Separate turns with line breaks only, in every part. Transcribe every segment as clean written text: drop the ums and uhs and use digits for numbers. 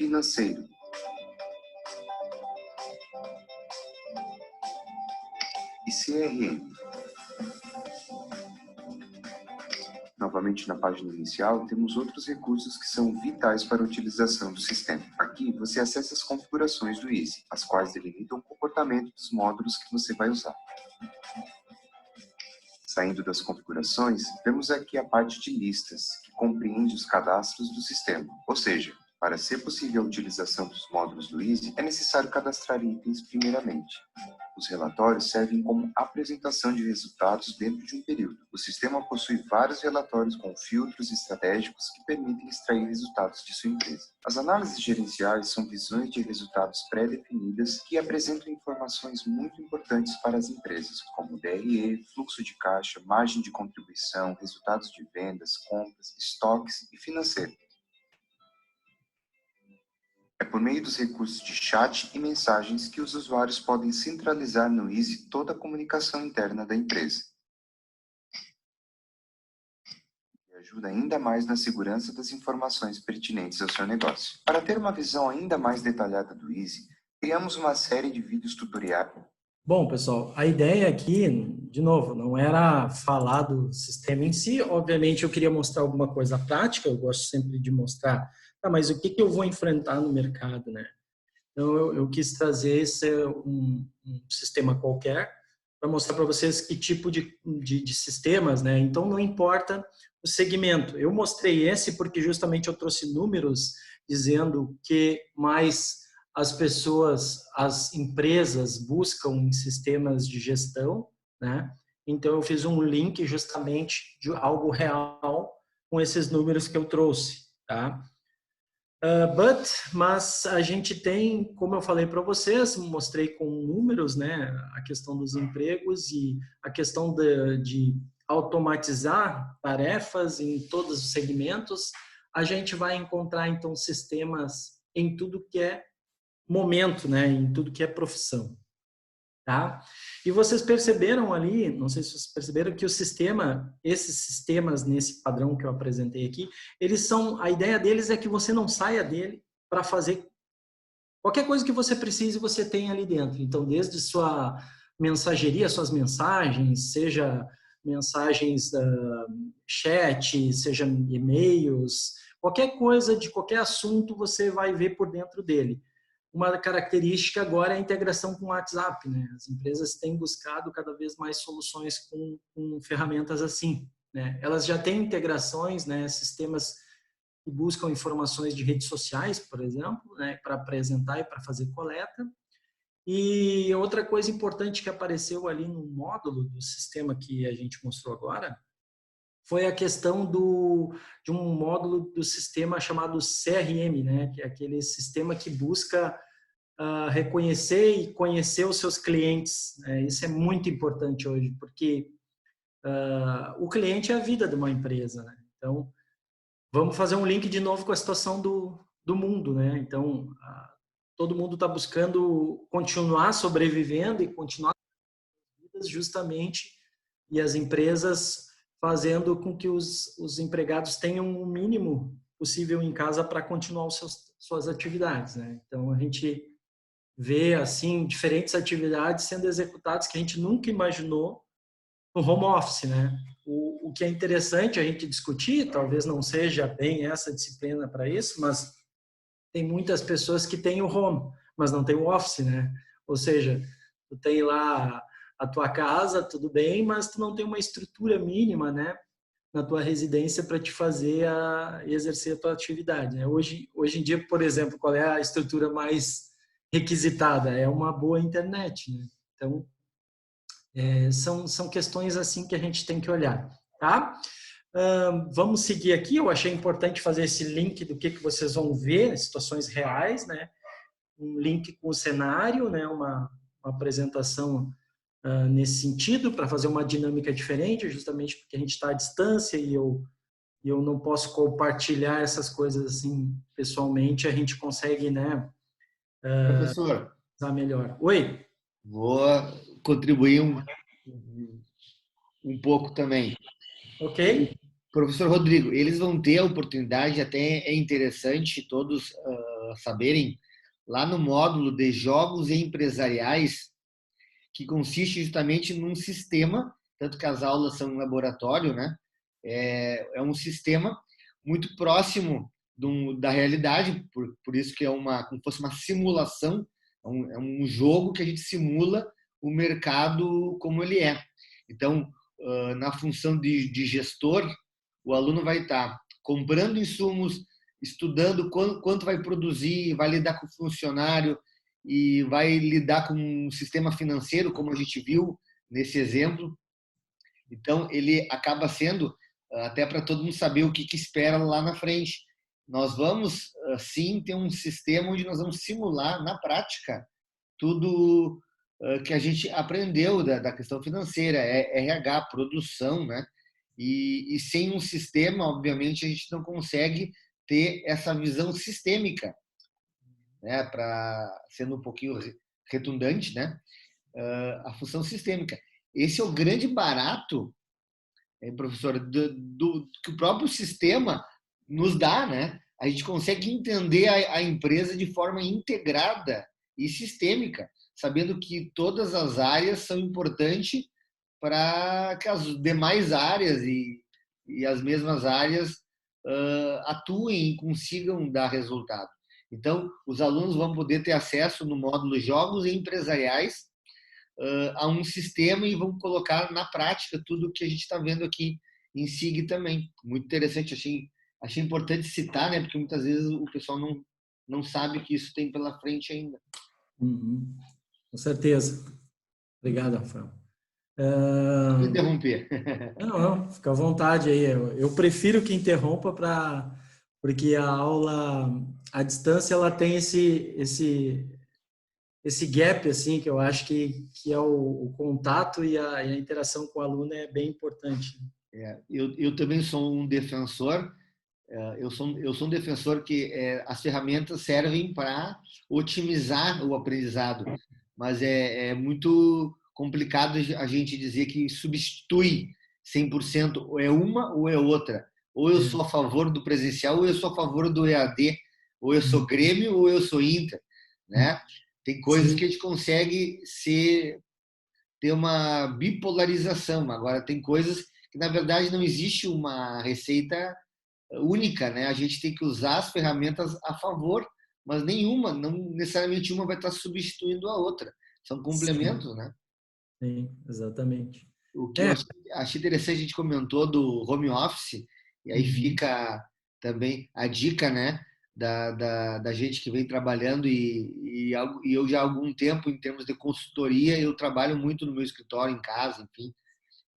financeiro. E CRM. Novamente na página inicial, temos outros recursos que são vitais para a utilização do sistema. Aqui você acessa as configurações do Easy, as quais delimitam o comportamento dos módulos que você vai usar. Saindo das configurações, vemos aqui a parte de listas, que compreende os cadastros do sistema. Ou seja, para ser possível a utilização dos módulos do Easy, é necessário cadastrar itens primeiramente. Os relatórios servem como apresentação de resultados dentro de um período. O sistema possui vários relatórios com filtros estratégicos que permitem extrair resultados de sua empresa. As análises gerenciais são visões de resultados pré-definidas que apresentam informações muito importantes para as empresas, como DRE, fluxo de caixa, margem de contribuição, resultados de vendas, compras, estoques e financeiro. É por meio dos recursos de chat e mensagens que os usuários podem centralizar no Easy toda a comunicação interna da empresa. E ajuda ainda mais na segurança das informações pertinentes ao seu negócio. Para ter uma visão ainda mais detalhada do Easy, criamos uma série de vídeos tutoriais.
Bom, pessoal, a ideia aqui, de novo, não era falar do sistema em si. Obviamente, eu queria mostrar alguma coisa prática, eu gosto sempre de mostrar. Tá, mas o que eu vou enfrentar no mercado, né? Então, eu quis trazer um sistema qualquer para mostrar para vocês que tipo de sistemas, né? Então, não importa o segmento. Eu mostrei esse porque justamente eu trouxe números dizendo que mais as pessoas, as empresas buscam em sistemas de gestão, né? Então, eu fiz um link justamente de algo real com esses números que eu trouxe, tá? Mas a gente tem, como eu falei para vocês, mostrei com números, né, a questão dos empregos e a questão de automatizar tarefas em todos os segmentos. A gente vai encontrar, então, sistemas em tudo que é momento, né, em tudo que é profissão. Tá? E vocês perceberam ali, não sei se vocês perceberam, que o sistema, esses sistemas nesse padrão que eu apresentei aqui, a ideia deles é que você não saia dele para fazer qualquer coisa que você precise, você tem ali dentro. Então, desde sua mensageria, suas mensagens, seja mensagens chat, seja e-mails, qualquer coisa de qualquer assunto você vai ver por dentro dele. Uma característica agora é a integração com o WhatsApp, né? As empresas têm buscado cada vez mais soluções com ferramentas assim, né? Elas já têm integrações, né? Sistemas que buscam informações de redes sociais, por exemplo, né? Para apresentar e para fazer coleta. E outra coisa importante que apareceu ali no módulo do sistema que a gente mostrou agora foi a questão de um módulo do sistema chamado CRM, né? Que é aquele sistema que busca reconhecer e conhecer os seus clientes. Isso é muito importante hoje, porque o cliente é a vida de uma empresa, né? Então, vamos fazer um link de novo com a situação do mundo, né? Então, todo mundo está buscando continuar sobrevivendo e continuar justamente, e as empresas fazendo com que os empregados tenham o mínimo possível em casa para continuar suas atividades, né? Então, a gente vê assim diferentes atividades sendo executadas que a gente nunca imaginou no home office, né? O que é interessante a gente discutir, talvez não seja bem essa disciplina para isso, mas tem muitas pessoas que têm o home, mas não tem o office, né? Ou seja, tu tem lá a tua casa, tudo bem, mas tu não tem uma estrutura mínima, né? Na tua residência para te fazer exercer a tua atividade, né? Hoje em dia, por exemplo, qual é a estrutura mais requisitada? É uma boa internet, né? Então, são questões assim que a gente tem que olhar, tá? Vamos seguir aqui. Eu achei importante fazer esse link do que vocês vão ver, situações reais, né? Um link com o cenário, né? Uma apresentação nesse sentido, para fazer uma dinâmica diferente, justamente porque a gente está à distância e eu não posso compartilhar essas coisas assim pessoalmente, a gente consegue, né?
Professor,
Usar melhor. Oi?
vou contribuir um pouco também.
Ok?
Professor Rodrigo, eles vão ter a oportunidade, até é interessante todos saberem, lá no módulo de jogos empresariais, que consiste justamente num sistema, tanto que as aulas são em laboratório, né? É um sistema muito próximo da realidade, por isso que é como se fosse uma simulação, é um jogo que a gente simula o mercado como ele é. Então, na função de gestor, o aluno vai estar comprando insumos, estudando quanto vai produzir, vai lidar com o funcionário e vai lidar com um sistema financeiro, como a gente viu nesse exemplo. Então, ele acaba sendo, até para todo mundo saber o que espera lá na frente. Nós vamos, sim, ter um sistema onde nós vamos simular, na prática, tudo que a gente aprendeu da questão financeira, RH, produção, né? E sem um sistema, obviamente, a gente não consegue ter essa visão sistêmica, né? Sendo um pouquinho redundante, né? A função sistêmica. Esse é o grande barato, professor, que o próprio sistema nos dá, né? A gente consegue entender a empresa de forma integrada e sistêmica, sabendo que todas as áreas são importantes para que as demais áreas e as mesmas áreas atuem e consigam dar resultado. Então, os alunos vão poder ter acesso no módulo Jogos Empresariais a um sistema e vão colocar na prática tudo o que a gente está vendo aqui em SIG também. Muito interessante, achei importante citar, né? Porque muitas vezes o pessoal não sabe que isso tem pela frente ainda.
Uhum. Com certeza. Obrigado, Rafael.
Vou interromper.
Não, fica à vontade aí. Eu prefiro que interrompa porque a aula à distância ela tem esse gap assim que eu acho que é o contato e a interação com o aluno é bem importante.
Eu também sou um defensor. Eu sou um defensor que as ferramentas servem para otimizar o aprendizado, mas é muito complicado a gente dizer que substitui 100%, ou é uma ou é outra. Ou eu sou a favor do presencial, ou eu sou a favor do EAD, ou eu sou Grêmio, ou eu sou Inter, né? Tem coisas
Sim.
que a gente consegue ter uma bipolarização. Agora, tem coisas que, na verdade, não existe uma receita única, né? A gente tem que usar as ferramentas a favor, mas não necessariamente uma vai estar substituindo a outra. São complementos,
Sim.
né?
Sim, exatamente.
O que eu achei interessante, a gente comentou do home office, e aí fica também a dica, né? Da gente que vem trabalhando e eu já há algum tempo, em termos de consultoria, eu trabalho muito no meu escritório, em casa, enfim.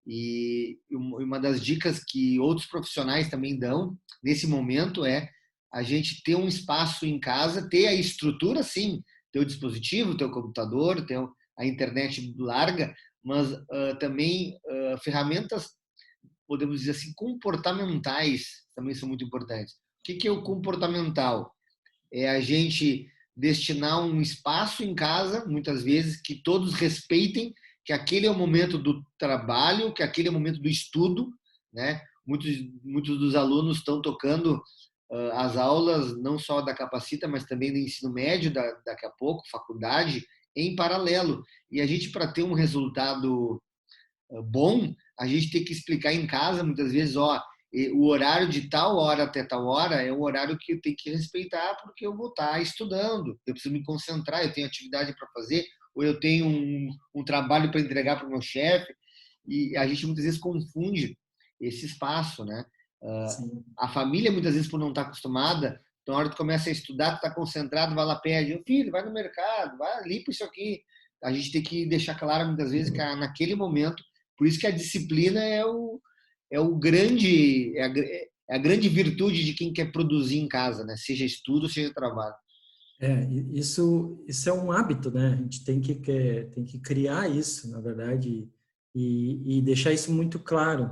E uma das dicas que outros profissionais também dão nesse momento é a gente ter um espaço em casa, ter a estrutura, sim, ter o dispositivo, ter o computador, ter a internet larga, mas também ferramentas, podemos dizer assim, comportamentais também são muito importantes. O que é o comportamental? É a gente destinar um espaço em casa, muitas vezes, que todos respeitem que aquele é o momento do trabalho, que aquele é o momento do estudo, né? Muitos dos alunos estão tocando as aulas, não só da Capacita, mas também do ensino médio, daqui a pouco, faculdade, em paralelo. E a gente, para ter um resultado bom, a gente tem que explicar em casa, muitas vezes, o horário de tal hora até tal hora é o horário que eu tenho que respeitar porque eu vou estar estudando, eu preciso me concentrar, eu tenho atividade para fazer, ou eu tenho um trabalho para entregar para o meu chefe, e a gente muitas vezes confunde esse espaço, né? A família, muitas vezes, por não estar acostumada, então, na hora que tu começa a estudar, tu está concentrado, vai lá, pede, filho, vai no mercado, vai, limpa isso aqui. A gente tem que deixar claro, muitas vezes, que naquele momento, por isso que a disciplina é a grande virtude de quem quer produzir em casa, né? Seja estudo, seja trabalho.
Isso é um hábito, né? A gente tem que criar isso, na verdade, e deixar isso muito claro.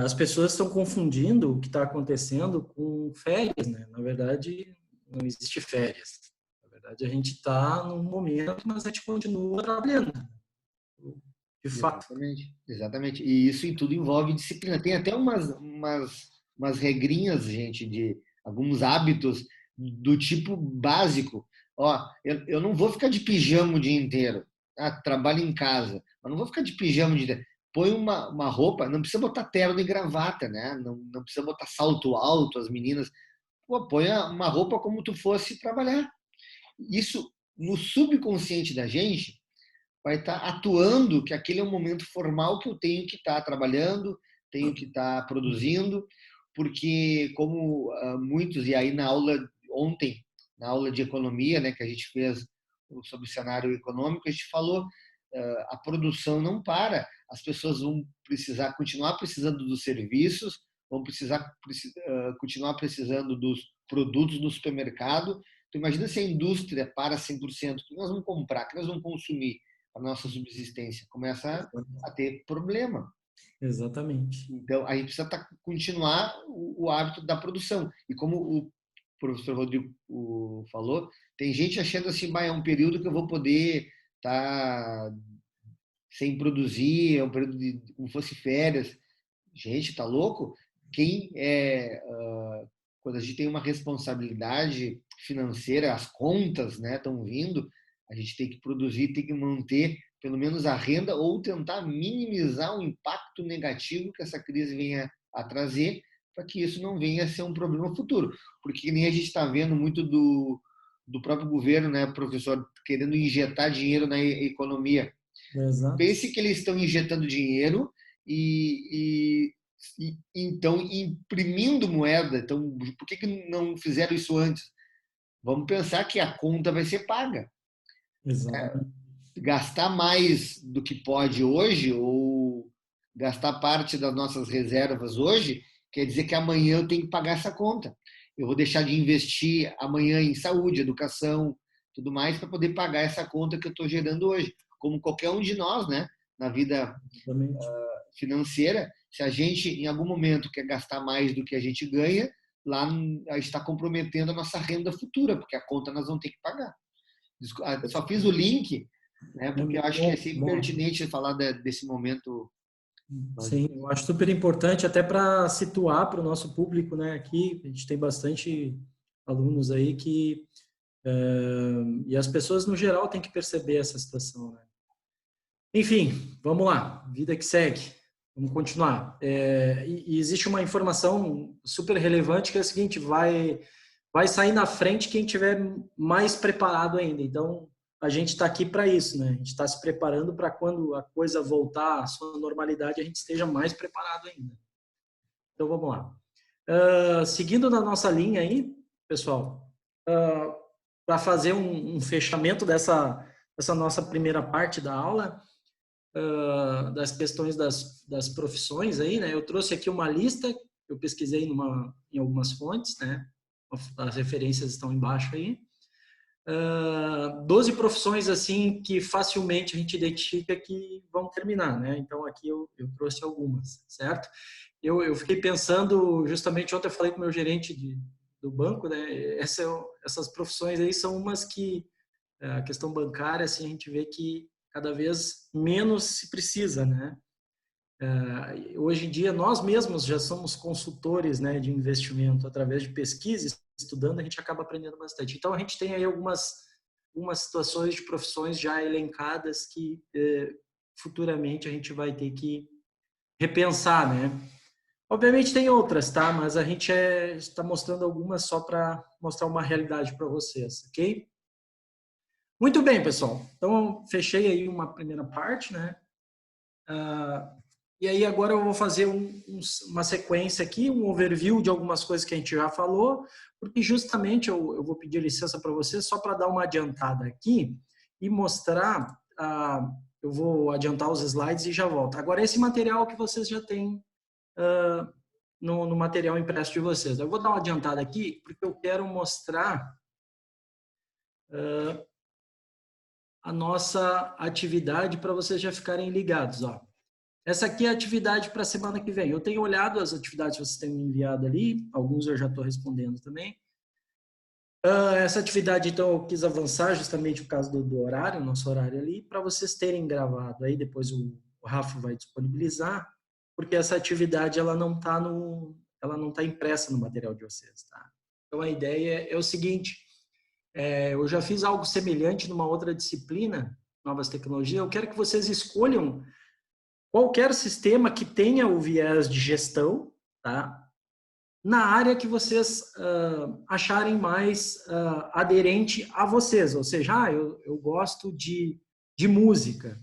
As pessoas estão confundindo o que está acontecendo com férias, né? Na verdade, não existe férias. Na verdade, a gente está num momento, mas a gente continua trabalhando. De fato.
Exatamente. E isso em tudo envolve disciplina. Tem até umas regrinhas, gente, de alguns hábitos do tipo básico. Ó, eu não vou ficar de pijama o dia inteiro. Trabalho em casa. Eu não vou ficar de pijama o dia inteiro. Põe uma roupa, não precisa botar terno e gravata, né? Não precisa botar salto alto, as meninas. Pô, põe uma roupa como tu fosse trabalhar. Isso, no subconsciente da gente, vai estar atuando que aquele é um momento formal que eu tenho que estar trabalhando, tenho que estar produzindo, porque como muitos, e aí na aula ontem, na aula de economia, né, que a gente fez sobre o cenário econômico, a gente falou, a produção não para, as pessoas vão precisar continuar precisando dos serviços, vão continuar precisando dos produtos no supermercado. Então, imagina se a indústria para 100%, o que nós vamos comprar, o que nós vamos consumir, a nossa subsistência começa a ter problema.
Exatamente.
Então, a gente precisa continuar o hábito da produção. E como o professor Rodrigo falou, tem gente achando assim, é um período que eu vou poder estar sem produzir, é um período como fosse férias. Gente, tá louco? Quando a gente tem uma responsabilidade financeira, as contas, né, estão vindo, a gente tem que produzir, tem que manter pelo menos a renda ou tentar minimizar o impacto negativo que essa crise venha a trazer, para que isso não venha a ser um problema futuro. Porque nem a gente está vendo muito do próprio governo, né, professor, querendo injetar dinheiro na economia.
Exato.
Pense que eles estão injetando dinheiro e então imprimindo moeda. Então, por que não fizeram isso antes? Vamos pensar que a conta vai ser paga.
Exatamente.
Gastar mais do que pode hoje ou gastar parte das nossas reservas hoje quer dizer que amanhã eu tenho que pagar essa conta. Eu vou deixar de investir amanhã em saúde, educação, tudo mais para poder pagar essa conta que eu estou gerando hoje. Como qualquer um de nós, né? Na vida financeira, se a gente em algum momento quer gastar mais do que a gente ganha, lá a gente está comprometendo a nossa renda futura, porque a conta nós vamos ter que pagar. Só fiz o link, né? Porque eu acho que é sempre pertinente falar desse momento.
Sim, eu acho super importante até para situar para o nosso público, né? Aqui a gente tem bastante alunos aí que e as pessoas no geral têm que perceber essa situação, né? Enfim, vamos lá, vida que segue. Vamos continuar. E existe uma informação super relevante que é a seguinte: vai sair na frente quem tiver mais preparado ainda. Então, a gente está aqui para isso, né? A gente está se preparando para quando a coisa voltar à sua normalidade, a gente esteja mais preparado ainda. Então, vamos lá. Seguindo na nossa linha aí, pessoal, para fazer um fechamento dessa nossa primeira parte da aula, das questões das profissões aí, né? Eu trouxe aqui uma lista, eu pesquisei em algumas fontes, né? As referências estão embaixo aí. 12 profissões assim que facilmente a gente identifica que vão terminar, né? Então aqui eu trouxe algumas, certo? Eu fiquei pensando, justamente ontem eu falei com o meu gerente do banco, né? Essas profissões aí são umas que a questão bancária, assim, a gente vê que cada vez menos se precisa, né? Hoje em dia, nós mesmos já somos consultores, né, de investimento através de pesquisa, estudando, a gente acaba aprendendo bastante. Então, a gente tem aí algumas situações de profissões já elencadas que futuramente a gente vai ter que repensar, né? Obviamente tem outras, tá? Mas a gente está mostrando algumas só para mostrar uma realidade para vocês, ok? Muito bem, pessoal. Então, fechei aí uma primeira parte, né? E aí agora eu vou fazer uma sequência aqui, um overview de algumas coisas que a gente já falou, porque justamente eu vou pedir licença para vocês só para dar uma adiantada aqui e mostrar, eu vou adiantar os slides e já volto. Agora, esse material que vocês já têm no material impresso de vocês. Eu vou dar uma adiantada aqui, porque eu quero mostrar a nossa atividade para vocês já ficarem ligados, ó. Essa aqui é a atividade para a semana que vem. Eu tenho olhado as atividades que vocês têm me enviado ali, alguns eu já estou respondendo também. Essa atividade, então, eu quis avançar justamente por causa do horário, nosso horário ali, para vocês terem gravado. Aí depois o Rafa vai disponibilizar, porque essa atividade ela não está impressa no material de vocês, tá? Então, a ideia é o seguinte, eu já fiz algo semelhante numa outra disciplina, novas tecnologias, eu quero que vocês escolham qualquer sistema que tenha o viés de gestão, tá? Na área que vocês acharem mais aderente a vocês. Ou seja, eu gosto de música.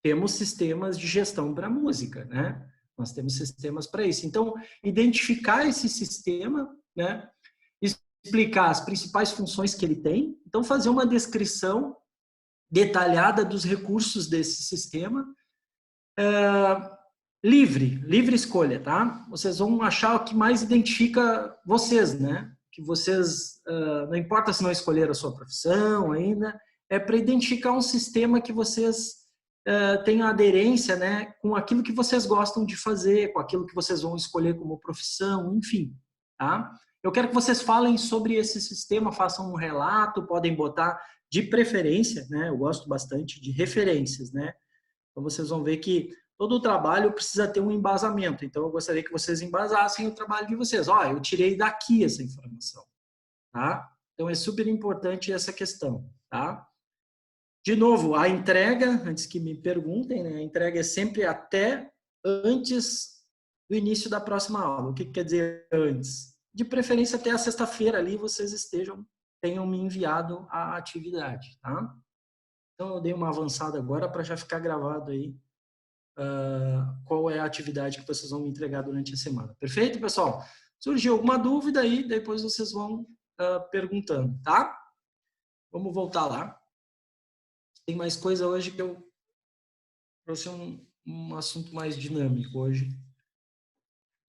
Temos sistemas de gestão para música, né? Nós temos sistemas para isso. Então, identificar esse sistema, né? Explicar as principais funções que ele tem. Então, fazer uma descrição detalhada dos recursos desse sistema. Livre escolha, tá? Vocês vão achar o que mais identifica vocês, né? Que vocês, não importa se não escolheram a sua profissão ainda, é para identificar um sistema que vocês tenham aderência, né? Com aquilo que vocês gostam de fazer, com aquilo que vocês vão escolher como profissão, enfim, tá? Eu quero que vocês falem sobre esse sistema, façam um relato, podem botar de preferência, né? Eu gosto bastante de referências, né? Então vocês vão ver que todo o trabalho precisa ter um embasamento. Então, eu gostaria que vocês embasassem o trabalho de vocês. Ó, eu tirei daqui essa informação, tá? Então, é super importante essa questão, tá? De novo, a entrega, antes que me perguntem, né? A entrega é sempre até antes do início da próxima aula. O que quer dizer antes? De preferência, até a sexta-feira ali, vocês tenham me enviado a atividade, tá? Então, eu dei uma avançada agora para já ficar gravado aí qual é a atividade que vocês vão me entregar durante a semana. Perfeito, pessoal? Surgiu alguma dúvida aí, depois vocês vão perguntando, tá? Vamos voltar lá. Tem mais coisa hoje que eu trouxe um assunto mais dinâmico hoje.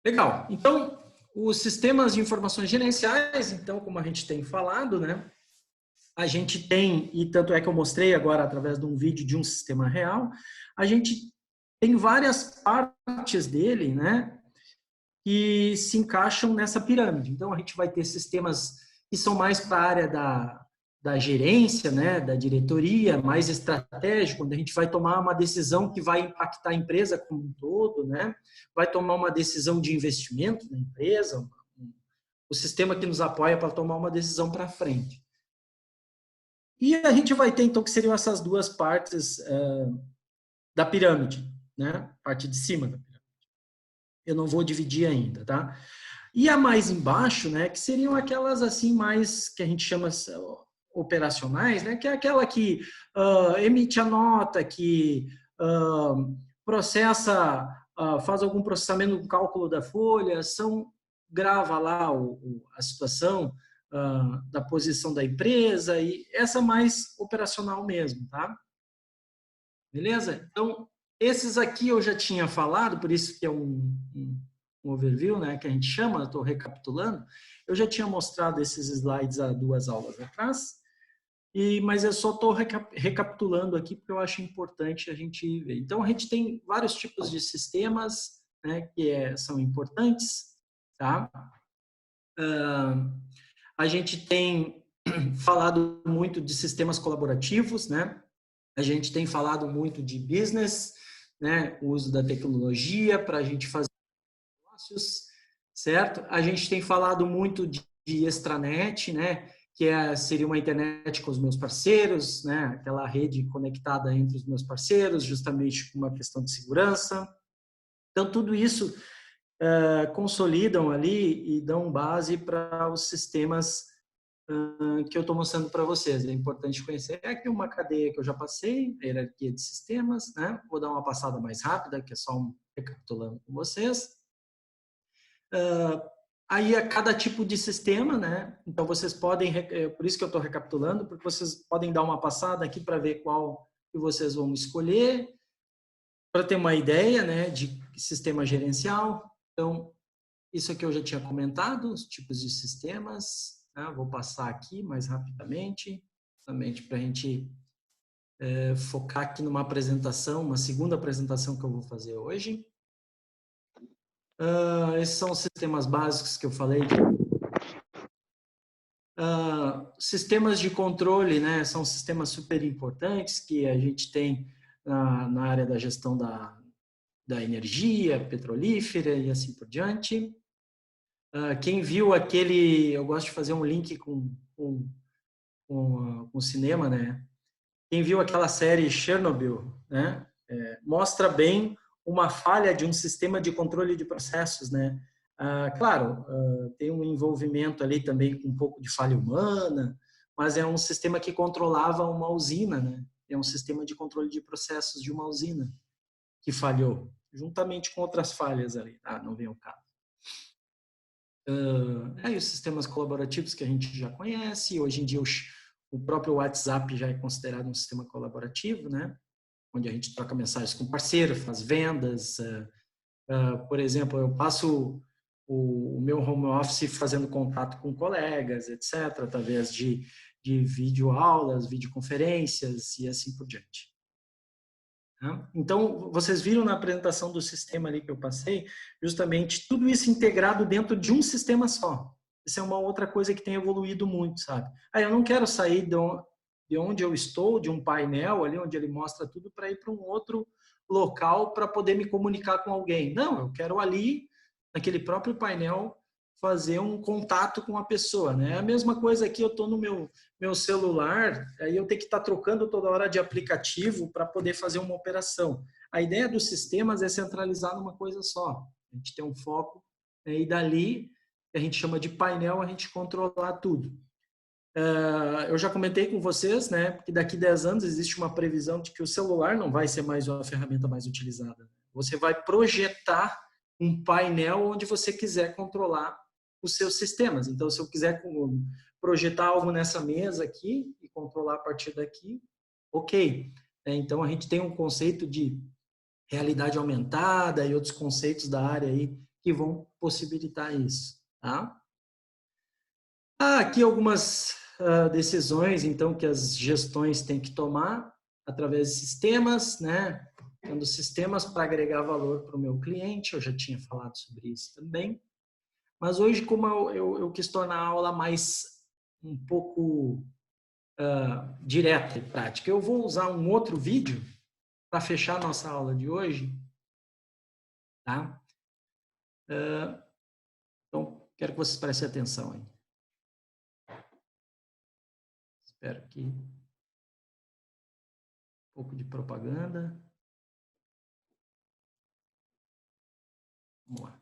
Legal. Então, os sistemas de informações gerenciais, então, como a gente tem falado, né? A gente tem, e tanto é que eu mostrei agora através de um vídeo de um sistema real, a gente tem várias partes dele, né, que se encaixam nessa pirâmide. Então, a gente vai ter sistemas que são mais para a área da gerência, né, da diretoria, mais estratégico, onde a gente vai tomar uma decisão que vai impactar a empresa como um todo, né, vai tomar uma decisão de investimento na empresa, o sistema que nos apoia para tomar uma decisão para frente. E a gente vai ter, então, que seriam essas duas partes da pirâmide, né? Parte de cima da pirâmide. Eu não vou dividir ainda, tá? E a mais embaixo, né? Que seriam aquelas assim mais que a gente chama operacionais, né? Que é aquela que emite a nota, que processa, faz algum processamento no cálculo da folha, grava lá a situação da posição da empresa e essa mais operacional mesmo, tá? Beleza? Então, esses aqui eu já tinha falado, por isso que é um overview, né, que a gente chama, estou recapitulando. Eu já tinha mostrado esses slides há 2 aulas atrás, mas eu só estou recapitulando aqui porque eu acho importante a gente ver. Então, a gente tem vários tipos de sistemas, né, que são importantes, tá? A gente tem falado muito de sistemas colaborativos, né? A gente tem falado muito de business, né? O uso da tecnologia para a gente fazer negócios, certo? A gente tem falado muito de extranet, né? Que seria uma internet com os meus parceiros, né? Aquela rede conectada entre os meus parceiros, justamente com uma questão de segurança. Então, tudo isso consolidam ali e dão base para os sistemas que eu estou mostrando para vocês. É importante conhecer aqui uma cadeia que eu já passei, a hierarquia de sistemas, né? Vou dar uma passada mais rápida, que é só recapitulando com vocês. Aí a cada tipo de sistema, né? Então vocês podem, por isso que eu estou recapitulando, porque vocês podem dar uma passada aqui para ver qual que vocês vão escolher, para ter uma ideia, né, de sistema gerencial. Então, isso aqui eu já tinha comentado, os tipos de sistemas. Vou passar aqui mais rapidamente, justamente para a gente focar aqui numa apresentação, uma segunda apresentação que eu vou fazer hoje. Esses são os sistemas básicos que eu falei. Sistemas de controle, né, são sistemas super importantes que a gente tem na área da gestão da energia petrolífera e assim por diante. Quem viu aquele... Eu gosto de fazer um link com o cinema, né? Quem viu aquela série Chernobyl, né? Mostra bem uma falha de um sistema de controle de processos, né? Claro, tem um envolvimento ali também com um pouco de falha humana, mas é um sistema que controlava uma usina, né? É um sistema de controle de processos de uma usina que falhou, juntamente com outras falhas ali. Não vem ao caso. E os sistemas colaborativos que a gente já conhece. Hoje em dia, o próprio WhatsApp já é considerado um sistema colaborativo, né? Onde a gente troca mensagens com parceiro, faz vendas. Por exemplo, eu passo o meu home office fazendo contato com colegas, etc., através de videoaulas, videoconferências e assim por diante. Então, vocês viram na apresentação do sistema ali que eu passei, justamente tudo isso integrado dentro de um sistema só. Isso é uma outra coisa que tem evoluído muito, sabe? Eu não quero sair de onde eu estou, de um painel ali, onde ele mostra tudo, para ir para um outro local para poder me comunicar com alguém. Não, eu quero ali, naquele próprio painel, fazer um contato com a pessoa, né? É a mesma coisa aqui, eu estou no meu celular, aí eu tenho que estar trocando toda hora de aplicativo para poder fazer uma operação. A ideia dos sistemas é centralizar numa coisa só. A gente tem um foco, né? E dali, que a gente chama de painel, a gente controlar tudo. Eu já comentei com vocês, né, que daqui a 10 anos existe uma previsão de que o celular não vai ser mais a ferramenta mais utilizada. Você vai projetar um painel onde você quiser controlar os seus sistemas. Então, se eu quiser projetar algo nessa mesa aqui e controlar a partir daqui, ok. Então, a gente tem um conceito de realidade aumentada e outros conceitos da área aí que vão possibilitar isso, tá? Aqui algumas decisões, então, que as gestões têm que tomar através de sistemas, né? Tendo sistemas para agregar valor para o meu cliente, eu já tinha falado sobre isso também. Mas hoje, como eu quis tornar a aula mais um pouco direta e prática, eu vou usar um outro vídeo para fechar a nossa aula de hoje, tá? Então, quero que vocês prestem atenção aí. Espero que um pouco de propaganda. Vamos lá.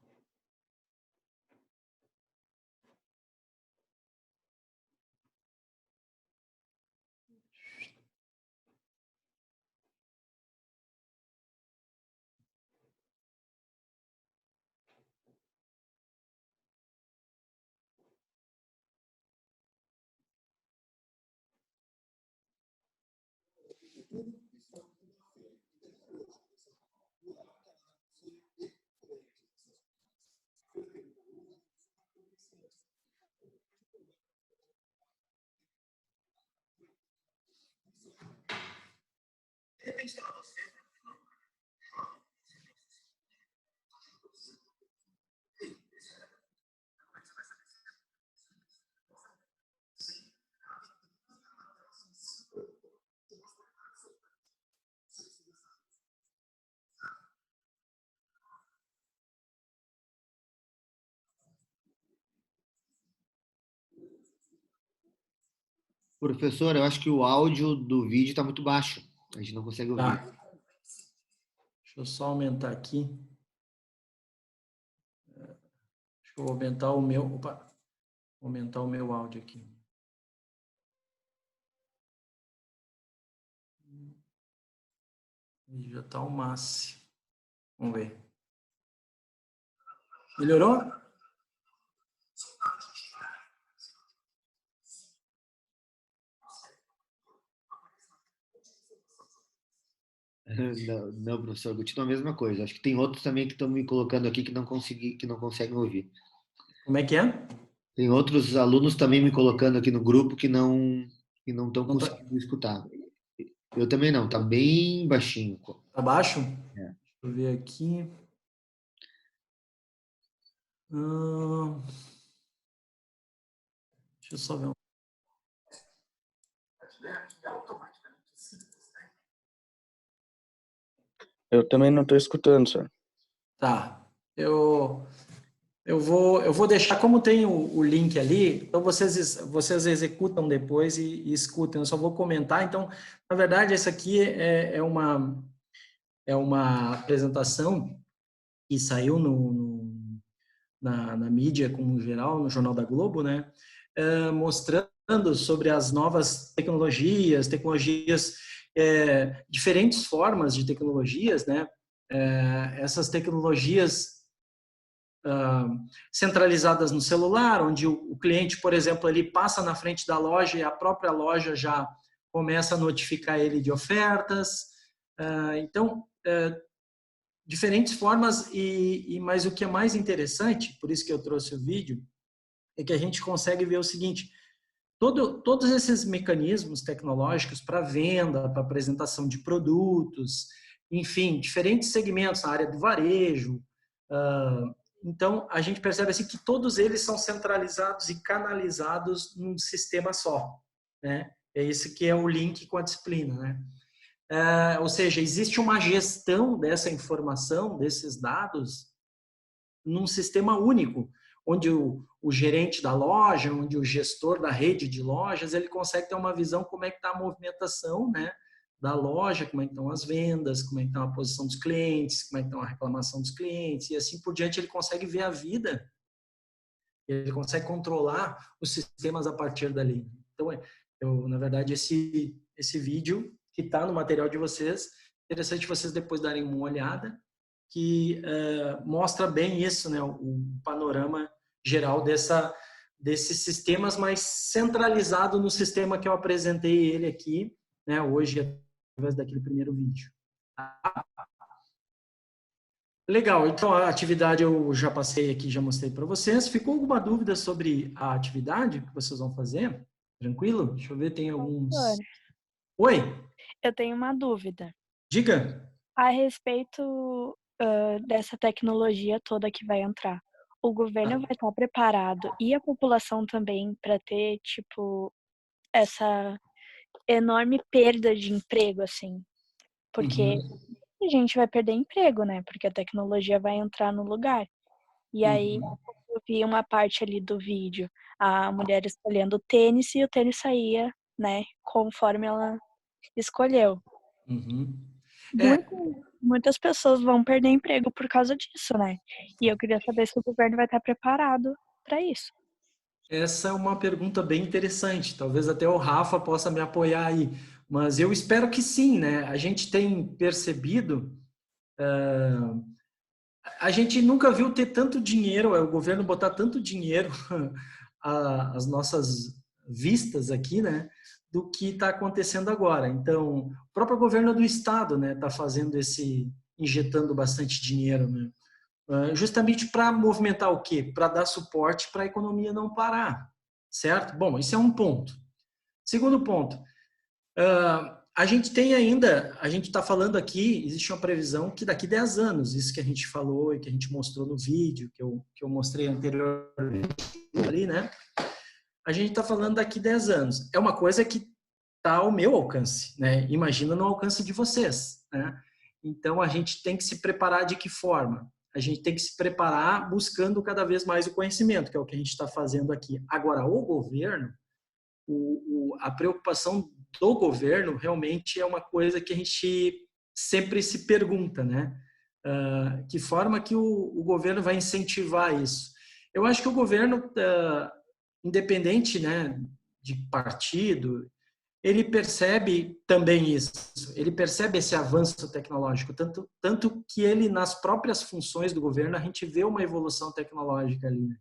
Professor, eu acho que o áudio do vídeo está muito baixo. A gente não consegue ouvir.
Tá. Deixa eu só aumentar aqui. Deixa eu aumentar o meu... Opa! Aumentar o meu áudio aqui. Já está ao máximo. Vamos ver. Melhorou?
Não, professor, continua a mesma coisa. Acho que tem outros também que estão me colocando aqui que não conseguem ouvir.
Como é que é?
Tem outros alunos também me colocando aqui no grupo que não estão
Não tá,
conseguindo escutar. Eu também não, tá bem baixinho.
tá baixo?
É.
Deixa eu ver aqui. Deixa eu só ver.
Eu também não estou escutando, senhor.
Tá. Eu Eu vou deixar, como tem o link ali, então vocês executam depois e escutem. Eu só vou comentar. Então, na verdade, essa aqui é uma apresentação que saiu na mídia como geral, no Jornal da Globo, né? Mostrando sobre as novas tecnologias, diferentes formas de tecnologias, né? Essas tecnologias centralizadas no celular, onde o cliente, por exemplo, ele passa na frente da loja e a própria loja já começa a notificar ele de ofertas. Então, diferentes formas, mas o que é mais interessante, por isso que eu trouxe o vídeo, é que a gente consegue ver o seguinte: todos esses mecanismos tecnológicos para venda, para apresentação de produtos, enfim, diferentes segmentos na área do varejo. Então, a gente percebe assim que todos eles são centralizados e canalizados num sistema só, né? É esse que é o link com a disciplina, né? Ou seja, existe uma gestão dessa informação, desses dados, num sistema único, onde o gerente da loja, onde o gestor da rede de lojas, ele consegue ter uma visão como é que está a movimentação, né, da loja, como é que estão as vendas, como é que está a posição dos clientes, como é que está a reclamação dos clientes, e assim por diante ele consegue ver a vida, ele consegue controlar os sistemas a partir dali. Então, na verdade, esse vídeo que está no material de vocês, interessante vocês depois darem uma olhada, que mostra bem isso, né, o panorama geral desses sistemas, mais centralizado no sistema que eu apresentei ele aqui, né, hoje, através daquele primeiro vídeo. Legal, então a atividade eu já passei aqui, já mostrei para vocês. Ficou alguma dúvida sobre a atividade que vocês vão fazer? Tranquilo? Deixa eu ver, tem alguns...
Doutor,
Oi,
eu tenho uma dúvida.
diga.
A respeito dessa tecnologia toda que vai entrar, o governo vai estar preparado e a população também para ter, tipo, essa enorme perda de emprego, assim? Porque
Uhum,
a gente vai perder emprego, né? Porque a tecnologia vai entrar no lugar. E aí
uhum,
eu vi uma parte ali do vídeo, a mulher escolhendo o tênis e o tênis saía, né, conforme ela escolheu.
uhum. É,
Muitas pessoas vão perder emprego por causa disso, né? E eu queria saber se o governo vai estar preparado para isso.
essa é uma pergunta bem interessante. Talvez até o Rafa possa me apoiar aí. Mas eu espero que sim, né? A gente tem percebido, a gente nunca viu ter tanto dinheiro, o governo botar tanto dinheiro às nossas vistas aqui, né? Do que está acontecendo agora. Então, o próprio governo do estado, né? Está fazendo injetando bastante dinheiro, né? Justamente para movimentar o quê? Para dar suporte para a economia não parar, certo? Bom, isso é um ponto. Segundo ponto, a gente tem ainda, a gente está falando aqui, existe uma previsão que daqui 10 anos, isso que a gente falou e que a gente mostrou no vídeo, que eu mostrei anteriormente ali, né? A gente está falando daqui 10 anos. É uma coisa que está ao meu alcance, né? Imagina no alcance de vocês, né? Então, a gente tem que se preparar de que forma? A gente tem que se preparar buscando cada vez mais o conhecimento, que é o que a gente está fazendo aqui. Agora, o governo, a preocupação do governo realmente é uma coisa que a gente sempre se pergunta, né? Que forma que o governo vai incentivar isso? Eu acho que o governo, independente, né, de partido, ele percebe também isso, ele percebe esse avanço tecnológico, tanto que ele, nas próprias funções do governo, a gente vê uma evolução tecnológica ali, né?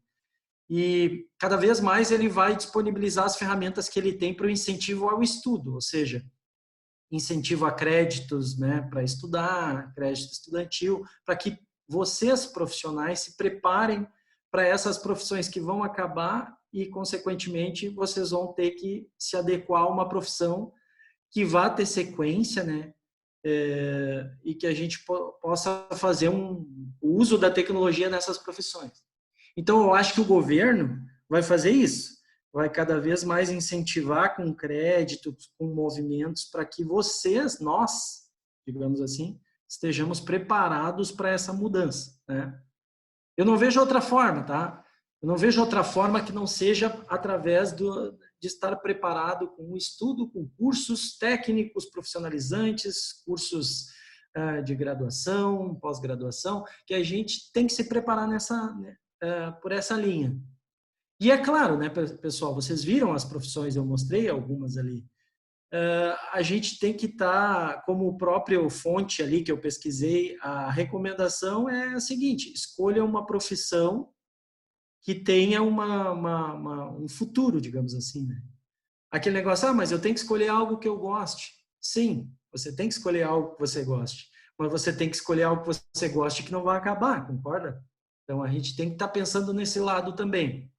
E cada vez mais ele vai disponibilizar as ferramentas que ele tem para o incentivo ao estudo, ou seja, incentivo a créditos, né, para estudar, crédito estudantil, para que vocês profissionais se preparem para essas profissões que vão acabar e, consequentemente, vocês vão ter que se adequar a uma profissão que vá ter sequência, né, e que a gente possa fazer o uso da tecnologia nessas profissões. Então, eu acho que o governo vai fazer isso, vai cada vez mais incentivar com crédito, com movimentos, para que nós, digamos assim, estejamos preparados para essa mudança, né? Eu não vejo outra forma, tá? Eu não vejo outra forma que não seja através de estar preparado com um estudo, com cursos técnicos profissionalizantes, cursos de graduação, pós-graduação, que a gente tem que se preparar por essa linha. E é claro, né, pessoal, vocês viram as profissões, eu mostrei algumas ali. A gente tem que estar, como o próprio fonte ali que eu pesquisei, a recomendação é a seguinte: escolha uma profissão que tenha um futuro, digamos assim, né? Aquele negócio, mas eu tenho que escolher algo que eu goste. Sim, você tem que escolher algo que você goste, mas você tem que escolher algo que você goste que não vai acabar, concorda? Então a gente tem que estar pensando nesse lado também.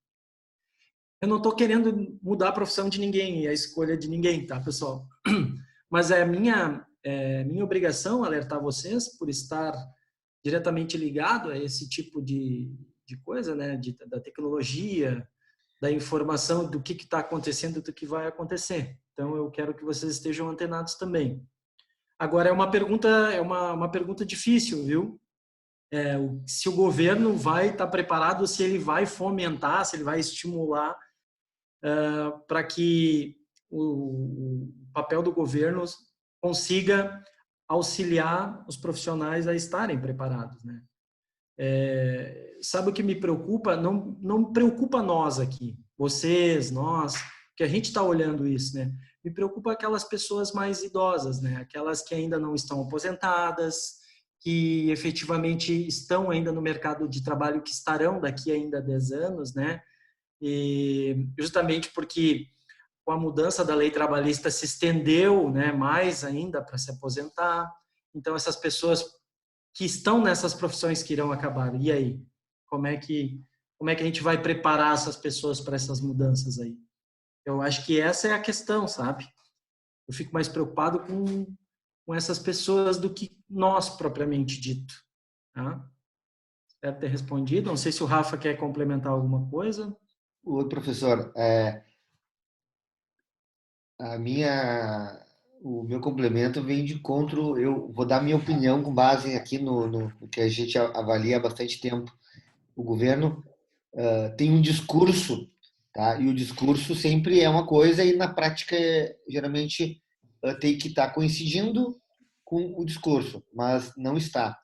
Eu não estou querendo mudar a profissão de ninguém e a escolha de ninguém, tá, pessoal? Mas é minha obrigação alertar vocês por estar diretamente ligado a esse tipo de coisa, né? Da tecnologia, da informação do que está acontecendo, do que vai acontecer. Então, eu quero que vocês estejam antenados também. Agora, uma pergunta difícil, viu? Se o governo vai estar preparado, se ele vai fomentar, se ele vai estimular para que o papel do governo consiga auxiliar os profissionais a estarem preparados, né? Sabe o que me preocupa? Não me preocupa nós aqui, vocês, nós, que a gente está olhando isso, né? Me preocupa aquelas pessoas mais idosas, né? Aquelas que ainda não estão aposentadas, que efetivamente estão ainda no mercado de trabalho, que estarão daqui ainda a 10 anos, né? E justamente porque com a mudança da lei trabalhista se estendeu, né, mais ainda para se aposentar. Então, essas pessoas que estão nessas profissões que irão acabar. E aí? Como é que a gente vai preparar essas pessoas para essas mudanças aí? Eu acho que essa é a questão, sabe? Eu fico mais preocupado com essas pessoas do que nós, propriamente dito. Tá? Espero ter respondido. Não sei se o Rafa quer complementar alguma coisa.
Oi, professor. A o meu complemento vem de encontro. Eu vou dar minha opinião com base aqui no que a gente avalia há bastante tempo. O governo tem um discurso, tá? E o discurso sempre é uma coisa e na prática geralmente tem que estar coincidindo com o discurso, mas não está. O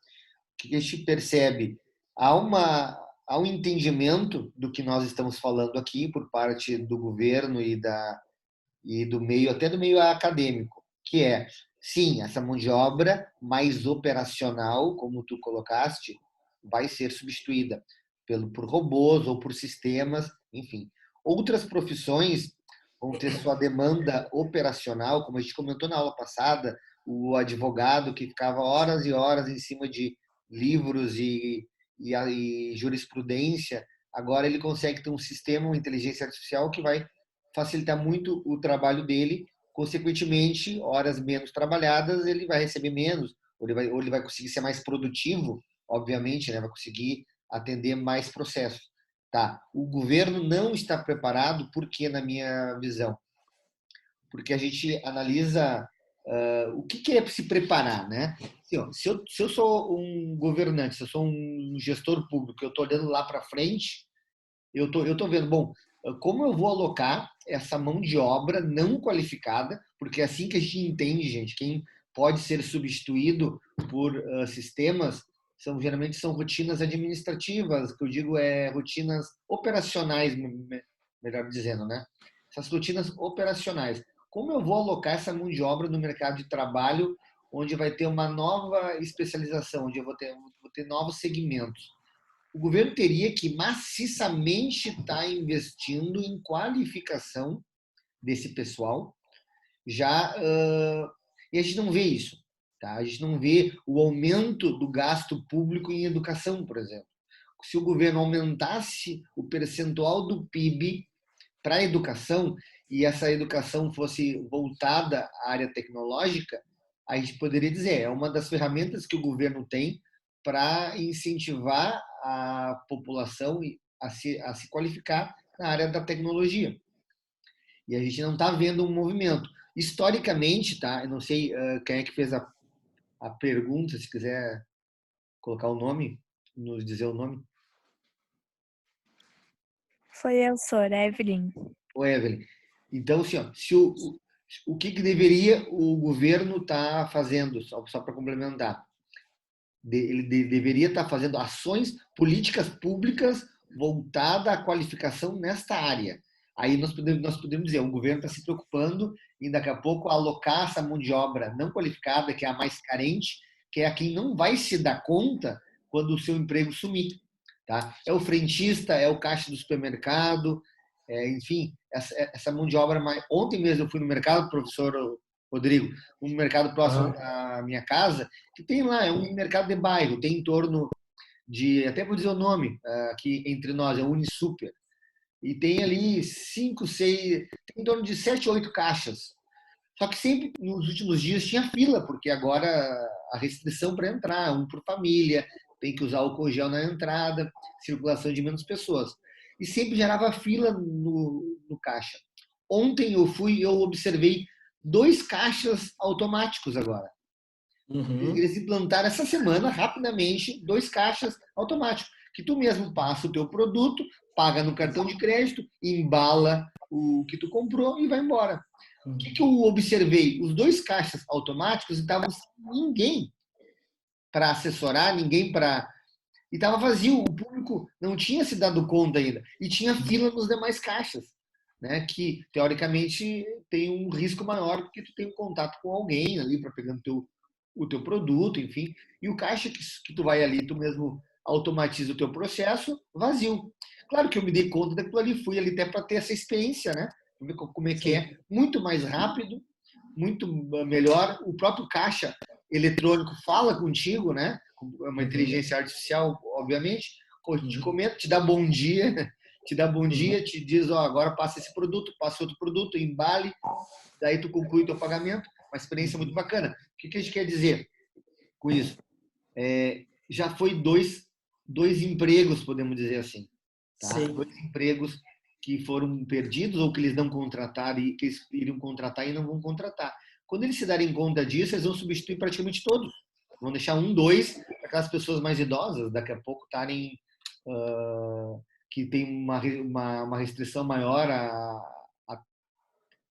que a gente percebe? Há um entendimento do que nós estamos falando aqui por parte do governo e do meio, até do meio acadêmico, que é, sim, essa mão de obra mais operacional, como tu colocaste, vai ser substituída por robôs ou por sistemas, enfim. Outras profissões vão ter sua demanda operacional, como a gente comentou na aula passada, o advogado que ficava horas e horas em cima de livros e jurisprudência, agora ele consegue ter um sistema, uma inteligência artificial que vai facilitar muito o trabalho dele, consequentemente, horas menos trabalhadas, ele vai receber menos, ou ele vai conseguir ser mais produtivo, obviamente, né? Vai conseguir atender mais processos. Tá. O governo não está preparado, porque, na minha visão, porque a gente analisa o que é se preparar, né? Assim, ó, se eu sou um governante, se eu sou um gestor público, eu estou olhando lá para frente, eu tô vendo, bom, como eu vou alocar essa mão de obra não qualificada, porque é assim que a gente entende, gente, quem pode ser substituído por sistemas geralmente são rotinas administrativas, que eu digo rotinas operacionais, melhor dizendo, né? Essas rotinas operacionais. Como eu vou alocar essa mão de obra no mercado de trabalho, onde vai ter uma nova especialização, onde eu vou ter novos segmentos? O governo teria que maciçamente estar investindo em qualificação desse pessoal, já e a gente não vê isso, tá? A gente não vê o aumento do gasto público em educação, por exemplo. Se o governo aumentasse o percentual do PIB para a educação e essa educação fosse voltada à área tecnológica, a gente poderia dizer, é uma das ferramentas que o governo tem para incentivar a população a se qualificar na área da tecnologia. E a gente não está vendo um movimento. Historicamente, tá? Eu não sei quem é que fez a pergunta, se quiser colocar o nome, nos dizer o nome.
Foi eu, sou Evelyn.
Ô, Evelyn. Então, assim, ó, o que deveria o governo estar fazendo, só para complementar? Ele deveria estar fazendo ações, políticas públicas voltadas à qualificação nesta área. Aí nós podemos dizer, o governo está se preocupando em daqui a pouco alocar essa mão de obra não qualificada, que é a mais carente, que é a quem não vai se dar conta quando o seu emprego sumir. Tá? É o frentista, é o caixa do supermercado, enfim, essa mão de obra. Ontem mesmo eu fui no mercado, professor Rodrigo, um mercado próximo da minha casa, que tem lá, é um mercado de bairro, tem em torno de, até vou dizer o nome, aqui entre nós, é o Unisuper, e tem ali 5, 6, tem em torno de 7, 8 caixas. Só que sempre nos últimos dias tinha fila, porque agora a restrição para entrar, um por família, tem que usar álcool gel na entrada, circulação de menos pessoas. E sempre gerava fila no caixa. Ontem eu observei 2 caixas automáticos agora. Eles implantaram essa semana, rapidamente, 2 caixas automáticos, que tu mesmo passa o teu produto, paga no cartão de crédito, embala o que tu comprou e vai embora. O que eu observei? Os 2 caixas automáticos estavam sem ninguém para assessorar, ninguém para... E estava vazio, o público não tinha se dado conta ainda. E tinha fila nos demais caixas, né? Que, teoricamente, tem um risco maior porque tu tem um contato com alguém ali para pegar o teu produto, enfim. E o caixa que tu vai ali, tu mesmo automatiza o teu processo, vazio. Claro que eu me dei conta daquilo ali, fui ali até para ter essa experiência, né? Ver como é que é. Muito mais rápido, muito melhor. O próprio caixa eletrônico fala contigo, né? É uma inteligência artificial, obviamente. Te comenta, te dá bom dia, te diz, ó, agora passa esse produto, passa outro produto, embale, daí tu conclui teu pagamento. Uma experiência muito bacana. O que a gente quer dizer com isso? Já foi dois empregos, podemos dizer assim. Tá? 2 empregos que foram perdidos ou que eles não contrataram e que eles iriam contratar e não vão contratar. Quando eles se darem conta disso, eles vão substituir praticamente todos. Vão deixar 1, 2, aquelas pessoas mais idosas, daqui a pouco estarem que tem uma restrição maior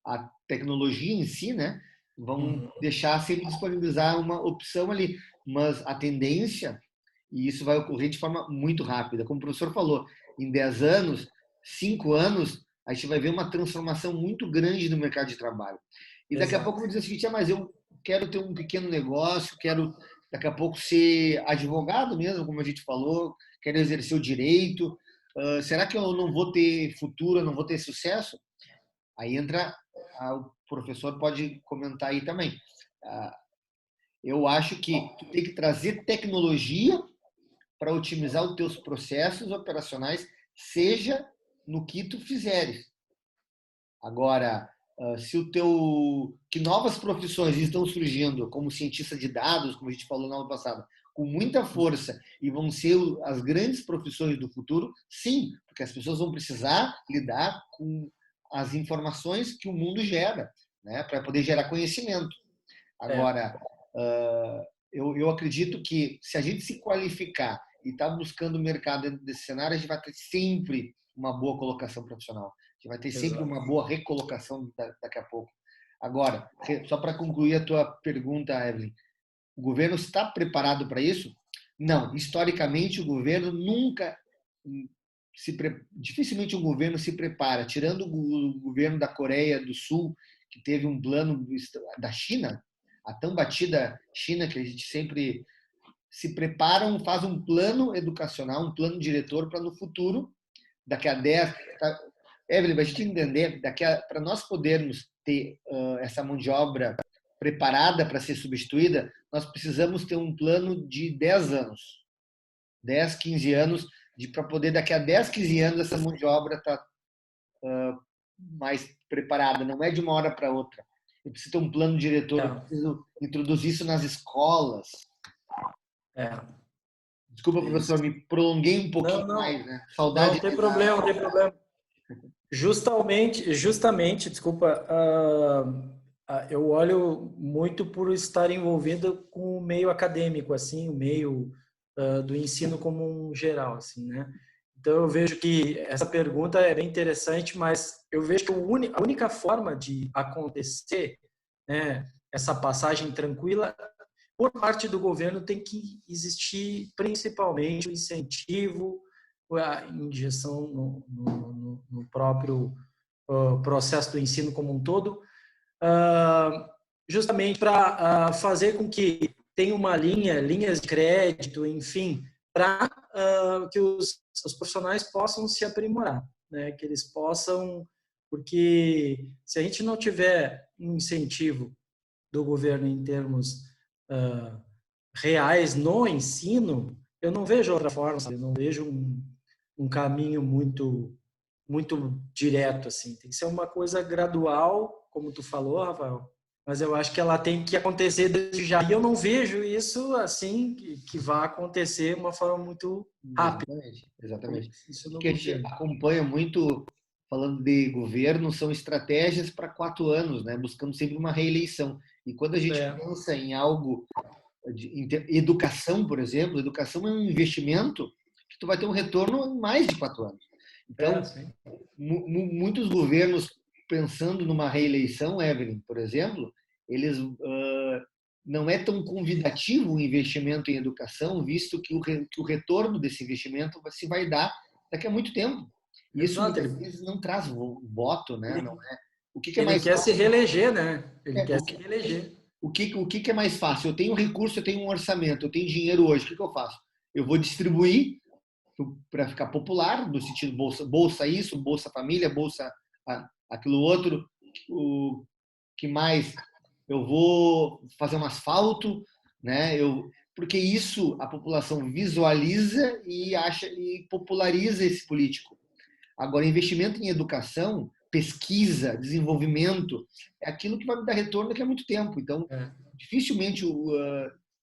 à tecnologia em si, né? Vão deixar sempre disponibilizar uma opção ali, mas a tendência, e isso vai ocorrer de forma muito rápida, como o professor falou, em 10 anos, 5 anos, a gente vai ver uma transformação muito grande no mercado de trabalho. E daqui a pouco eu vou dizer o seguinte, mas eu quero ter um pequeno negócio, quero daqui a pouco ser advogado mesmo, como a gente falou, quero exercer o direito, será que eu não vou ter futuro, não vou ter sucesso? Aí entra, o professor pode comentar aí também. Eu acho que tu tem que trazer tecnologia para otimizar os teus processos operacionais, seja no que tu fizeres. Agora, que novas profissões estão surgindo, como cientista de dados, como a gente falou na aula passada, com muita força e vão ser as grandes profissões do futuro, sim, porque as pessoas vão precisar lidar com as informações que o mundo gera, né, para poder gerar conhecimento. Agora, eu acredito que se a gente se qualificar e está buscando o mercado dentro desse cenário, a gente vai ter sempre uma boa colocação profissional. A gente vai ter sempre uma boa recolocação daqui a pouco. Agora, só para concluir a tua pergunta, Evelyn, o governo está preparado para isso? Não. Historicamente, o governo nunca... Dificilmente um governo se prepara. Tirando o governo da Coreia do Sul, que teve um plano da China, a tão batida China, que a gente sempre se preparam, faz um plano educacional, um plano diretor para no futuro, daqui a 10... Evelyn, para a gente entender, para nós podermos ter essa mão de obra preparada para ser substituída, nós precisamos ter um plano de 10 anos. 10, 15 anos, para poder, daqui a 10, 15 anos, essa mão de obra estar mais preparada. Não é de uma hora para outra. Eu preciso ter um plano diretor, eu preciso introduzir isso nas escolas. Desculpa, professor, me prolonguei um pouquinho mais, né? Saudade.
Não tem problema, não tem problema. Justamente, desculpa, eu olho muito por estar envolvido com o meio acadêmico, assim, o meio do ensino como um geral, assim, né? Então, eu vejo que essa pergunta é bem interessante, mas eu vejo que a única forma de acontecer, né, essa passagem tranquila, por parte do governo, tem que existir principalmente o incentivo, a injeção no próprio processo do ensino como um todo, justamente para fazer com que tenha uma linhas de crédito, enfim, para que os profissionais possam se aprimorar, né? Que eles possam, porque se a gente não tiver um incentivo do governo em termos reais no ensino, eu não vejo outra forma, sabe? Eu não vejo um caminho muito direto assim. Tem que ser uma coisa gradual, como tu falou, Rafael. Mas eu acho que ela tem que acontecer desde já. E eu não vejo isso assim que vai acontecer de uma forma muito rápida.
Exatamente.
Isso
O
no
que a gente
governo.
acompanha muito, falando de governo, são estratégias para 4 anos, né? Buscando sempre uma reeleição. E quando a gente pensa em algo em educação, por exemplo, educação é um investimento que tu vai ter um retorno em mais de 4 anos. Então, muitos governos pensando numa reeleição, Evelyn, por exemplo, eles não é tão convidativo o investimento em educação, visto que o retorno desse investimento se vai dar daqui a muito tempo. E isso muitas vezes não traz voto, né? Não é. O que é
Ele
mais
quer
fácil?
se reeleger, né? Ele quer se reeleger.
O que é mais fácil? Eu tenho recurso, eu tenho um orçamento, eu tenho dinheiro hoje. O que eu faço? Eu vou distribuir para ficar popular, no sentido bolsa isso, bolsa família, bolsa aquilo outro. O que mais? Eu vou fazer um asfalto, né? Porque isso a população visualiza e acha e populariza esse político. Agora, investimento em educação, pesquisa, desenvolvimento, é aquilo que vai me dar retorno daqui a muito tempo. Então, dificilmente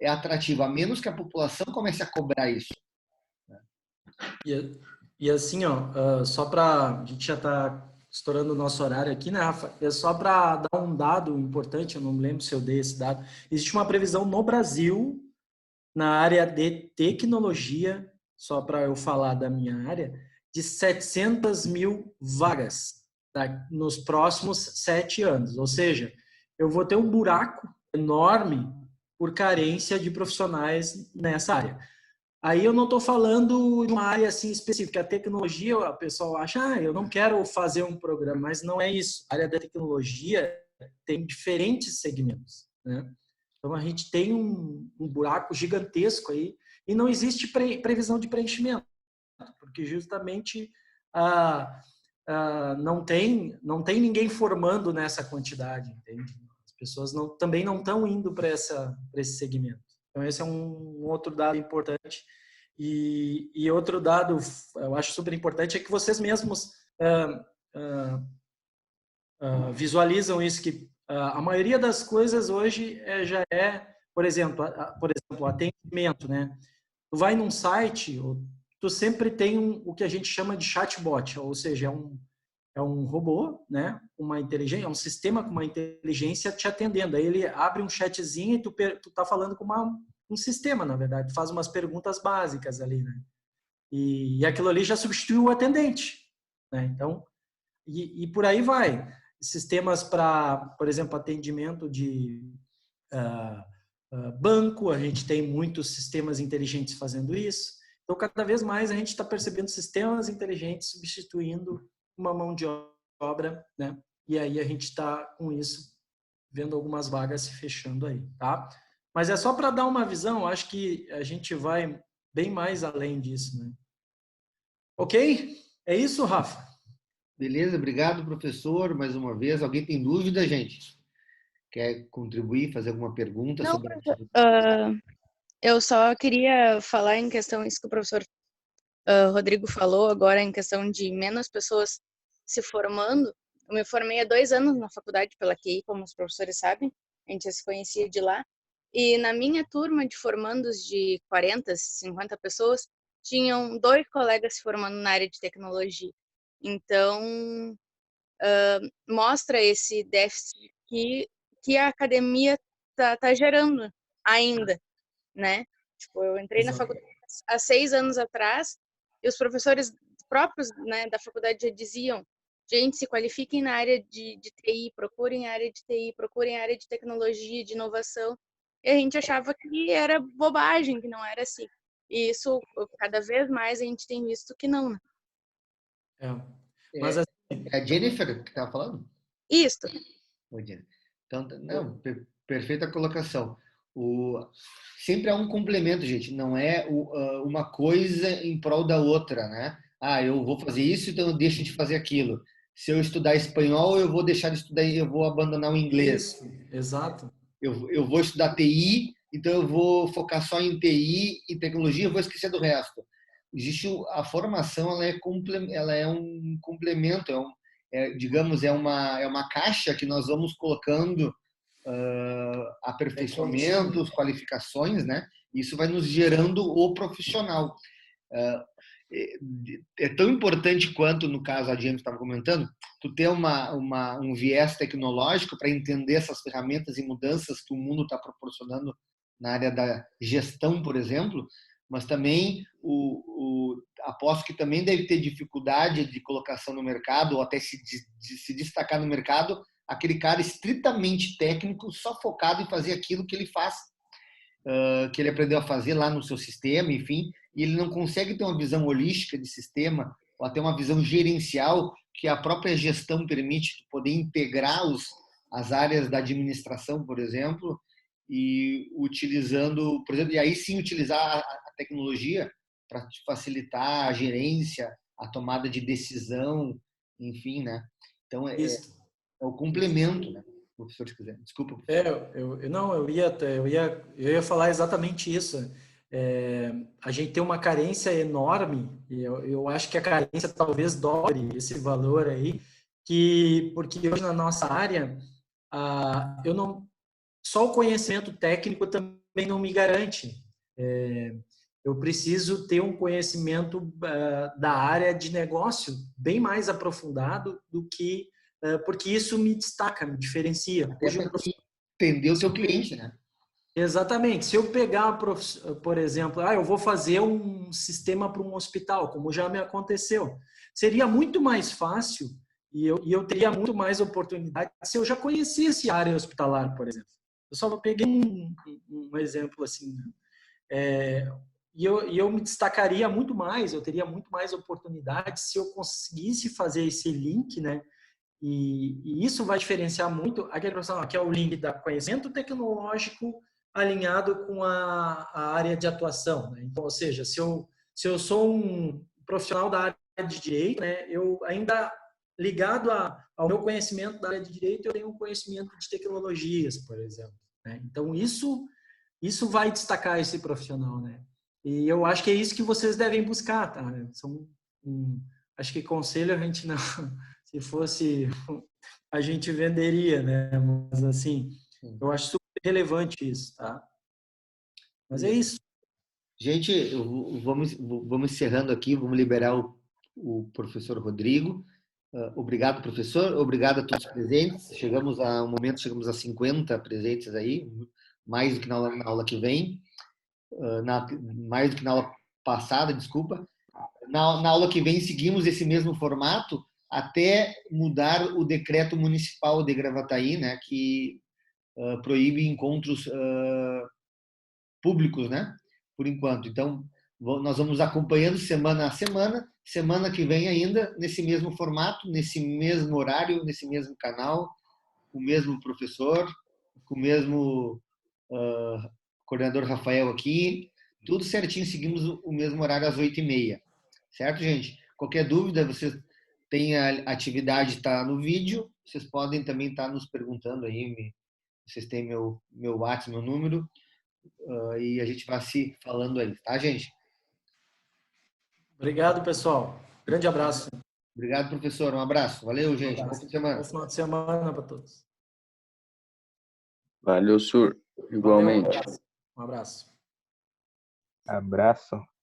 é atrativo, a menos que a população comece a cobrar isso.
E assim, ó, só para a gente já está estourando o nosso horário aqui, né, Rafa? É só para dar um dado importante, eu não me lembro se eu dei esse dado. Existe uma previsão no Brasil, na área de tecnologia, só para eu falar da minha área, de 700 mil vagas nos próximos 7 anos. Ou seja, eu vou ter um buraco enorme por carência de profissionais nessa área. Aí eu não estou falando de uma área assim específica. A tecnologia, o pessoal acha, eu não quero fazer um programa, mas não é isso. A área da tecnologia tem diferentes segmentos, né? Então a gente tem um buraco gigantesco aí e não existe previsão de preenchimento, porque justamente não tem ninguém formando nessa quantidade, entende? As pessoas também não estão indo para esse segmento. Então esse é um outro dado importante. E outro dado, eu acho super importante, é que vocês mesmos visualizam isso, que a maioria das coisas hoje já é, por exemplo, atendimento, né? Tu vai num site, tu sempre tem o que a gente chama de chatbot, ou seja, é um robô, né? Uma inteligência, é um sistema com uma inteligência te atendendo. Aí ele abre um chatzinho e tu tá falando com um sistema, na verdade. Tu faz umas perguntas básicas ali, né? E aquilo ali já substitui o atendente, né? Então, e por aí vai. Sistemas para, por exemplo, atendimento de banco, a gente tem muitos sistemas inteligentes fazendo isso. Então, cada vez mais a gente está percebendo sistemas inteligentes substituindo uma mão de obra, né? E aí a gente está com isso, vendo algumas vagas se fechando aí, tá? Mas é só para dar uma visão, acho que a gente vai bem mais além disso, né? Ok? É isso, Rafa?
Beleza, obrigado, professor, mais uma vez. Alguém tem dúvida, gente? Quer contribuir, fazer alguma pergunta
Não,
sobre
eu só queria falar em questão, isso que o professor Rodrigo falou agora, em questão de menos pessoas se formando. Eu me formei há 2 anos na faculdade pela QI, como os professores sabem, a gente já se conhecia de lá. E na minha turma de formandos de 40, 50 pessoas, tinham 2 colegas se formando na área de tecnologia. Então, mostra esse déficit que a academia tá gerando ainda, né? Tipo, eu entrei na faculdade há 6 anos atrás e os professores
próprios, né, da faculdade já diziam, gente, se qualifiquem na área de TI, procurem a área de TI, procurem a área de tecnologia, de inovação. E a gente achava que era bobagem, que não era assim. E isso, cada vez mais, a gente tem visto que não, né?
Mas assim,
É a Jennifer que estava falando?
Isso.
Oi, Jennifer. Então, não, perfeita colocação. Sempre há um complemento, gente. Não é uma coisa em prol da outra, né? Ah, eu vou fazer isso, então eu deixo de fazer aquilo. Se eu estudar espanhol, eu vou deixar de estudar, eu vou abandonar o inglês.
isso, exato.
Eu vou estudar TI, então eu vou focar só em TI e tecnologia, eu vou esquecer do resto. Existe a formação, ela é um complemento, digamos, é uma caixa que nós vamos colocando aperfeiçoamentos, qualificações, né? Isso vai nos gerando o profissional. É tão importante quanto, no caso, a James estava comentando, tu ter um viés tecnológico para entender essas ferramentas e mudanças que o mundo está proporcionando na área da gestão, por exemplo, mas também aposto que também deve ter dificuldade de colocação no mercado ou até se destacar no mercado aquele cara estritamente técnico, só focado em fazer aquilo que ele faz, que ele aprendeu a fazer lá no seu sistema, enfim, e ele não consegue ter uma visão holística de sistema ou até uma visão gerencial que a própria gestão permite poder integrar as áreas da administração, por exemplo, e utilizando, por exemplo, e aí sim utilizar a tecnologia para facilitar a gerência, a tomada de decisão, enfim, né? Então é o complemento, né? Professor, se quiser. Desculpa, professor.
Eu ia falar exatamente isso. A gente tem uma carência enorme, e eu acho que a carência talvez dobre esse valor aí, porque hoje na nossa área, eu não, só o conhecimento técnico também não me garante. Eu preciso ter um conhecimento da área de negócio bem mais aprofundado do que porque isso me destaca, me diferencia. Hoje,
entender o teu cliente, né?
Exatamente. Se eu pegar, por exemplo, eu vou fazer um sistema para um hospital, como já me aconteceu, seria muito mais fácil e eu teria muito mais oportunidade se eu já conhecesse a área hospitalar, por exemplo. Eu só peguei um exemplo assim, né? E eu me destacaria muito mais, eu teria muito mais oportunidade se eu conseguisse fazer esse link, né? E isso vai diferenciar muito aquele profissional, que é o link da conhecimento tecnológico alinhado com a área de atuação, né? Então, ou seja, se eu sou um profissional da área de direito, né, eu ainda ligado ao meu conhecimento da área de direito, eu tenho um conhecimento de tecnologias, por exemplo, né? Então, isso vai destacar esse profissional, né? E eu acho que é isso que vocês devem buscar, tá? Acho que conselho a gente não, se fosse, a gente venderia, né? Mas assim, eu acho super relevante isso, tá? Mas é isso.
Gente, vamos encerrando aqui, vamos liberar o professor Rodrigo. Obrigado, professor. Obrigado a todos os presentes. Chegamos a 50 presentes aí, mais do que na aula que vem, mais do que na aula passada, desculpa. Na aula que vem, seguimos esse mesmo formato até mudar o decreto municipal de Gravataí, né, que proíbe encontros públicos, né, por enquanto. Então, nós vamos acompanhando semana a semana, semana que vem ainda, nesse mesmo formato, nesse mesmo horário, nesse mesmo canal, com o mesmo professor, com o mesmo coordenador Rafael aqui, tudo certinho, seguimos o mesmo horário às 8h30. Certo, gente? Qualquer dúvida, vocês têm a atividade, está no vídeo, vocês podem também estar nos perguntando aí, vocês têm meu WhatsApp, meu número, e a gente vai se falando aí, tá, gente?
Obrigado, pessoal. Grande abraço.
Obrigado, professor. Um abraço. Valeu, gente.
Bom final de semana para todos.
Valeu, Sur. Igualmente.
Valeu, um abraço.
Abraço.